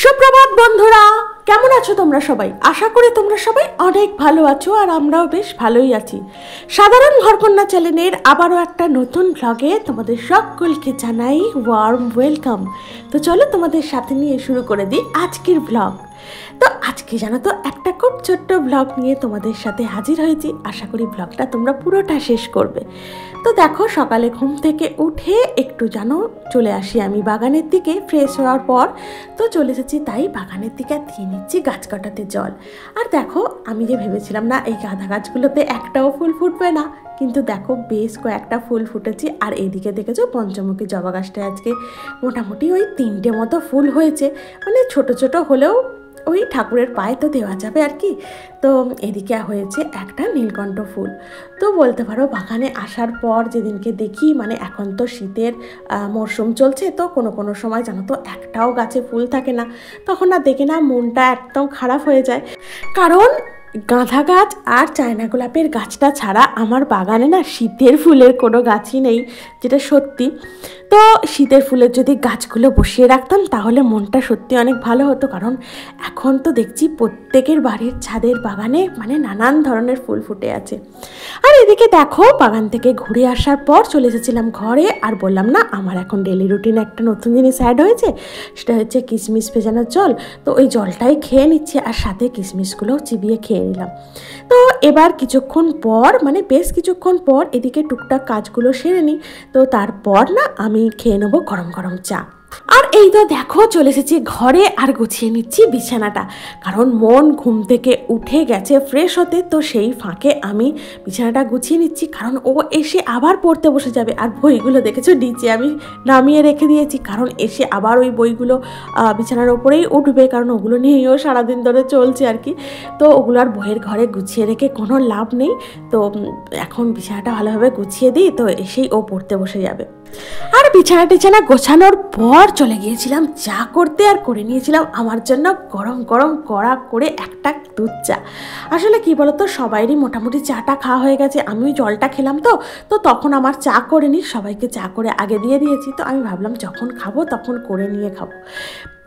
সুপ্রভাত বন্ধুরা, কেমন আছো তোমরা সবাই? আশা করি তোমরা সবাই অনেক ভালো আছো আর আমরাও বেশ ভালোই আছি। সাধারণ ঘরকন্যা চ্যানেলের আবারও একটা নতুন ব্লগে তোমাদের সকলকে জানাই ওয়ার্ম ওয়েলকাম। তো চলো তোমাদের সাথে নিয়ে শুরু করে দিই আজকের ব্লগ। তো আজকে জানো তো একটা খুব ছোট্ট ব্লগ নিয়ে তোমাদের সাথে হাজির হয়েছি। আশা করি ব্লগটা তোমরা পুরোটা শেষ করবে। তো দেখো, সকালে ঘুম থেকে উঠে একটু জানো চলে আসি আমি বাগানের দিকে ফ্রেশ হওয়ার পর। তো চলে এসেছি তাই বাগানের দিকে দিয়ে নিচ্ছি গাছ কাটাতে জল। আর দেখো, আমি যে ভেবেছিলাম না এই গাঁদা গাছগুলোতে একটাও ফুল ফুটবে না, কিন্তু দেখো বেশ কয়েকটা ফুল ফুটেছি। আর এইদিকে দেখেছো পঞ্চমুখী জবা গাছটায় আজকে মোটামুটি ওই 3টে মতো ফুল হয়েছে, মানে ছোট ছোট হলেও ওই ঠাকুরের পায়ে তো দেওয়া যাবে আর কি। তো এদিকে হয়েছে একটা নীলকণ্ঠ ফুল। তো বলতে পারো বাগানে আসার পর যেদিনকে দেখি, মানে এখন তো শীতের মরশুম চলছে, তো কোনো কোনো সময় জানো তো একটাও গাছে ফুল থাকে না, তখন না দেখে না মনটা একদম খারাপ হয়ে যায়। কারণ গাঁদা গাছ আর চায়না গোলাপের গাছটা ছাড়া আমার বাগানে না শীতের ফুলের কোনো গাছই নেই, যেটা সত্যি। তো শীতের ফুলের যদি গাছগুলো বসিয়ে রাখতাম তাহলে মনটা সত্যি অনেক ভালো হতো। কারণ এখন তো দেখছি প্রত্যেকের বাড়ির ছাদের বাগানে মানে নানান ধরনের ফুল ফুটে আছে। আর এদিকে দেখো, বাগান থেকে ঘুরে আসার পর চলে এসেছিলাম ঘরে। আর বললাম না আমার এখন ডেলি রুটিনে একটা নতুন জিনিস অ্যাড হয়েছে, সেটা হচ্ছে কিশমিশ ভেজানোর জল। তো ওই জলটাই খেয়ে নিচ্ছি আর সাথে কিশমিশগুলোও চিবিয়ে খেয়ে নিলাম। তো এবার কিছুক্ষণ পর, মানে বেশ কিছুক্ষণ পর এদিকে টুকটাক কাজগুলো সেরে নিই। তো তারপর না আমি খেয়ে নেবো গরম গরম চা। আর এই তো দেখো চলে এসেছি ঘরে আর গুছিয়ে নিচ্ছি বিছানাটা, কারণ মন ঘুম থেকে উঠে গেছে ফ্রেশ হতে। তো সেই ফাঁকে আমি বিছানাটা গুছিয়ে নিচ্ছি, কারণ ও এসে আবার পড়তে বসে যাবে। আর বইগুলো দেখেছো নিচে আমি নামিয়ে রেখে দিয়েছি, কারণ এসে আবার ওই বইগুলো বিছানার ওপরেই উঠবে, কারণ ওগুলো নিয়েও সারাদিন ধরে চলছে আর কি। তো ওগুলো আর বইয়ের ঘরে গুছিয়ে রেখে কোনো লাভ নেই। তো এখন বিছানাটা ভালোভাবে গুছিয়ে দিই, তো এসেই ও পড়তে বসে যাবে। আর বিছানা গোছানোর পর চলে গিয়েছিলাম চা করতে, আর করে নিয়েছিলাম আমার জন্য গরম গরম কড়া করে একটা দুধ চা। আসলে কি বলতো, সবাইরই মোটামুটি চাটা খাওয়া হয়ে গেছে, আমিও জলটা খেলাম। তো তখন আমার চা করে নিই, সবাইকে চা করে আগে দিয়ে দিয়েছি। তো আমি ভাবলাম যখন খাবো তখন করে নিয়ে খাবো।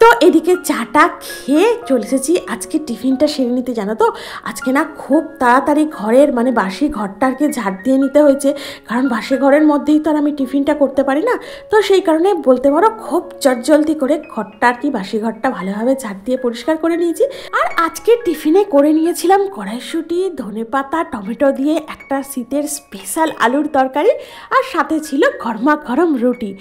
তো এদিকে চাটা খেয়ে চলে এসেছি আজকে টিফিনটা সেরে নিতে। জানো তো আজকে না খুব তাড়াতাড়ি ঘরের মানে বাসি ঘরটাকে ঝাড় দিয়ে নিতে হয়েছে, কারণ বাসি ঘরের মধ্যেই তো আর আমি টিফিনটা করতে পারি না। তো সেই কারণে বলতে পারো খুব চটজলদি করে ঘরটা আর কি বাসি ঘরটা ভালোভাবে ঝাড় দিয়ে পরিষ্কার করে নিয়েছি। আর আজকে টিফিনে করে নিয়েছিলাম কড়াইশুঁটি, ধনেপাতা, টমেটো দিয়ে একটা শীতের স্পেশাল আলুর তরকারি, আর সাথে ছিল গরমা গরম রুটি,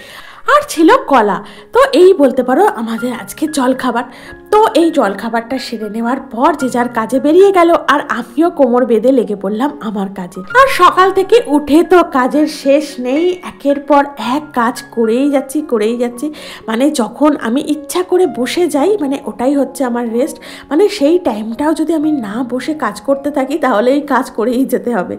আর ছিল কলা। তো এই বলতে পারো আমাদের আজকে জলখাবার। তো এই জলখাবারটা সেরে নেওয়ার পর যে যার কাজে বেরিয়ে গেল, আর আমিও কোমর বেঁধে লেগে পড়লাম আমার কাজে। আর সকাল থেকে উঠে তো কাজের শেষ নেই, একের পর এক কাজ করেই যাচ্ছি। মানে যখন আমি ইচ্ছা করে বসে যাই, মানে ওটাই হচ্ছে আমার রেস্ট। মানে সেই টাইমটাও যদি আমি না বসে কাজ করতে থাকি তাহলে এই কাজ করেই যেতে হবে।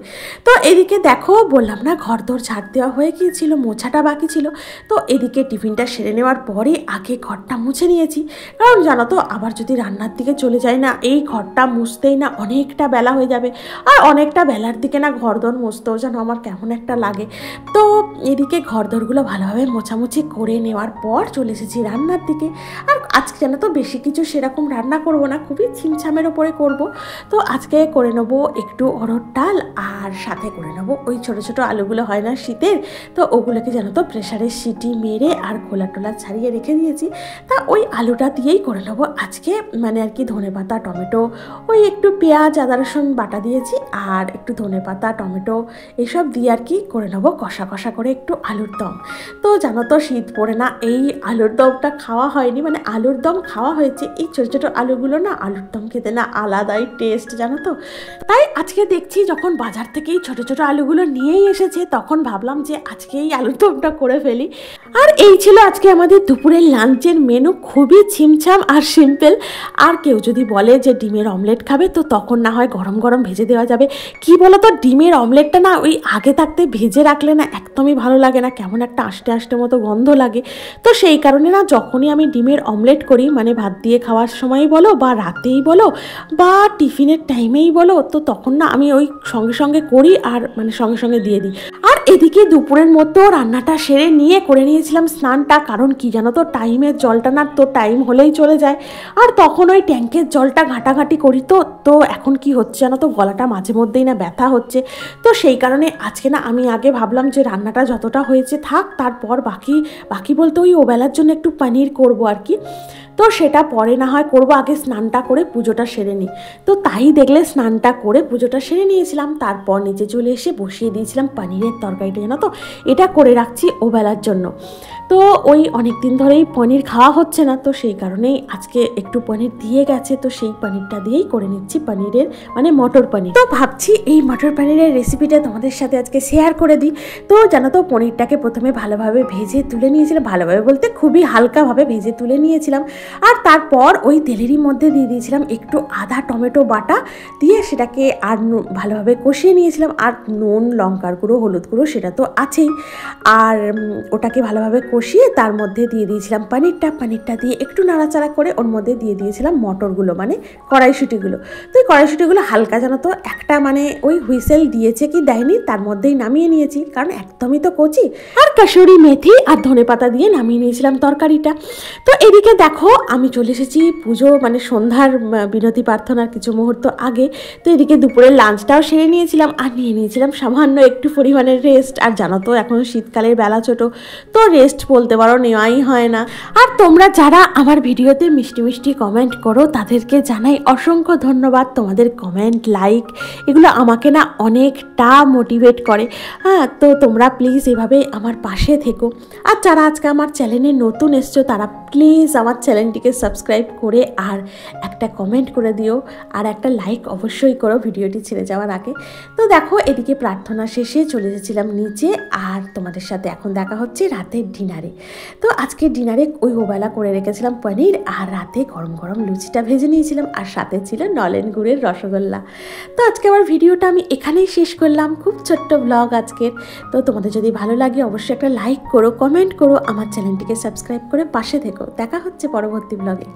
তো এদিকে দেখো, বললাম না ঘর দোর ঝাড় দেওয়া হয়ে গিয়েছিল, মোছাটা বাকি ছিল। তো এদিকে টিফিনটা সেরে নেওয়ার পরে আগে ঘরটা মুছে নিয়েছি, কারণ জানো তো আবার যদি রান্নার দিকে চলে যাই না, এই ঘরটা মুছতেই না অনেকটা বেলা হয়ে যাবে। আর অনেকটা বেলার দিকে না ঘরদোর মুছতেও যেন আমার কেমন একটা লাগে। তো এদিকে ঘরদোরগুলো ভালোভাবে মোছামুছি করে নেওয়ার পর চলে এসেছি রান্নার দিকে। আর আজকে জানো তো বেশি কিছু সেরকম রান্না করব না, খুবই ছিমছামের ওপরে করব। তো আজকে করে নেবো একটু অরহর ডাল, আর সাথে করে নেবো ওই ছোটো ছোটো আলুগুলো হয় না শীতের, তো ওগুলোকে জানো তো প্রেশারের সিটি মেরে আর খোলা টোলা ছাড়িয়ে রেখে দিয়েছি। তা ওই আলুটা দিয়েই করে নেবো আজকে, মানে আর কি ধনেপাতা, টমেটো, ওই একটু পেঁয়াজ, আদা রসুন বাটা দিয়েছি, আর একটু ধনেপাতা, টমেটো এইসব দিয়ে আর কি করে নেবো কষা কষা করে একটু আলুর দম। তো জানো তো শীত পড়ে না এই আলুর দমটা খাওয়া হয়নি, মানে আলুর দম খাওয়া হয়েছে, এই ছোটো ছোটো আলুগুলো না আলুর দম খেতে না আলাদাই টেস্ট জানো তো। তাই আজকে দেখছি যখন বাজার থেকে এই ছোটো ছোটো আলুগুলো নিয়েই এসেছে, তখন ভাবলাম যে আজকে এই আলুর দমটা করে ফেলি। আর এই ছিল আজকে আমাদের দুপুরের লাঞ্চের মেনু, খুবই ছিমছাম আর সিম্পল। আর কেউ যদি বলে যে ডিমের অমলেট খাবে, তো তখন না হয় গরম গরম ভেজে দেওয়া যাবে। কি বলো তো, ডিমের অমলেটটা না ওই আগে থাকতে ভেজে রাখলে না একদমই ভালো লাগে না, কেমন একটা আষ্টে আষ্টে মতো গন্ধ লাগে। তো সেই কারণে না যখনই আমি ডিমের অমলেট করি, মানে ভাত দিয়ে খাওয়ার সময়ই বলো বা রাতেই বলো বা টিফিনের টাইমেই বলো, তো তখন না আমি ওই সঙ্গে সঙ্গে করি আর মানে সঙ্গে সঙ্গে দিয়ে দিই। আর এদিকে দুপুরের মতো রান্নাটা সেরে নিয়ে করে নিয়েছিলাম স্নানটা, কারণ কি জানো তো, টাইমের জলটা না তো টাইম হলেই চলে যায়, আর তখন ওই ট্যাঙ্কের জলটা ঘাটাঘাটি করি। তো এখন কি হচ্ছে জানো তো, গলাটা মাঝে মধ্যেই না ব্যথা হচ্ছে। তো সেই কারণে আজকে না আমি আগে ভাবলাম যে রান্নাটা যতটা হয়েছে থাক, তারপর বাকি বলতে ওই ওবেলার জন্য একটু পনির করবো আর কি। তো সেটা পরে না হয় করবো, আগে স্নানটা করে পুজোটা সেরে নিই। তো তাই দেখলে স্নানটা করে পুজোটা সেরে নিয়েছিলাম, তারপর নিচে চলে এসে বসিয়ে দিয়েছিলাম পনিরের তরকারিটা, জানো তো এটা করে রাখছি ওবেলার জন্য। তো ওই অনেক দিন ধরেই পনির খাওয়া হচ্ছে না, তো সেই কারণেই আজকে একটু পনির দিয়ে গেছে, তো সেই পনিরটা দিয়েই করে নিচ্ছি পনিরের মানে মটর পনির। তো ভাবছি এই মটর পনিরের রেসিপিটা তোমাদের সাথে আজকে শেয়ার করে দিই। তো জানো তো পনিরটাকে প্রথমে ভালোভাবে ভেজে তুলে নিয়েছিলাম, ভালোভাবে বলতে খুবই হালকাভাবে ভেজে তুলে নিয়েছিলাম, আর তারপর ওই তেলেরই মধ্যে দিয়ে দিয়েছিলাম একটু আদা টমেটো বাটা দিয়ে, সেটাকে আর ভালোভাবে কষিয়ে নিয়েছিলাম। আর নুন লঙ্কার গুঁড়ো হলুদ গুঁড়ো সেটা তো আছেই, আর ওটাকে ভালোভাবে কষিয়ে তার মধ্যে দিয়ে দিয়েছিলাম পনিরটা দিয়ে একটু নাড়াচাড়া করে ওর মধ্যে দিয়ে দিয়েছিলাম মটরগুলো মানে কড়াইশুঁটিগুলো। তো এই কড়াইশুঁটিগুলো হালকা জানো তো একটা মানে ওই হুইসেল দিয়েছে কি দেয়নি তার মধ্যেই নামিয়ে নিয়েছি, কারণ একদমই তো কচি। আর কাসুরি মেথি আর ধনেপাতা দিয়ে নামিয়ে নিয়েছিলাম তরকারিটা। তো এদিকে দেখো আমি চলে এসেছি পুজো মানে সন্ধ্যার বিরতি প্রার্থনার কিছু মুহূর্ত আগে। তো এদিকে দুপুরের লাঞ্চটাও সেরে নিয়েছিলাম আর নিয়ে নিয়েছিলাম সামান্য একটু পরিমাণের রেস্ট। আর জানো তো এখন শীতকালের বেলা ছোট, তো রেস্ট বলতে পারো নেওয়াই হয় না। আর তোমরা যারা আমার ভিডিওতে মিষ্টি মিষ্টি কমেন্ট করো তাদেরকে জানাই অসংখ্য ধন্যবাদ। তোমাদের কমেন্ট লাইক এগুলো আমাকে না অনেকটা মোটিভেট করে। হ্যাঁ, তো তোমরা প্লিজ এভাবে আমার পাশে থেকো। আর যারা আজকে আমার চ্যানেলে নতুন এসছো তারা প্লিজ আমার চ্যানেলটিকে সাবস্ক্রাইব করে আর একটা কমেন্ট করে দিও, আর একটা লাইক অবশ্যই করো ভিডিওটি ছেড়ে যাওয়ার আগে। তো দেখো এদিকে প্রার্থনা শেষে চলে এসেছিলাম নিচে, আর তোমাদের সাথে এখন দেখা হচ্ছে রাতের ডিনারে। তো আজকে ডিনারে ওই ওবেলা করে রেখেছিলাম পনির, আর রাতে গরম গরম লুচিটা ভেজে নিয়েছিলাম, আর সাথে ছিল নলেন গুড়ের রসগোল্লা। তো আজকে আমার ভিডিওটা আমি এখানেই শেষ করলাম, খুব ছোট্ট ব্লগ আজকের। তো তোমাদের যদি ভালো লাগে অবশ্যই একটা লাইক করো, কমেন্ট করো, আমার চ্যানেলটিকে সাবস্ক্রাইব করে পাশে থেকো। দেখা হচ্ছে পরবর্তী ব্লগে।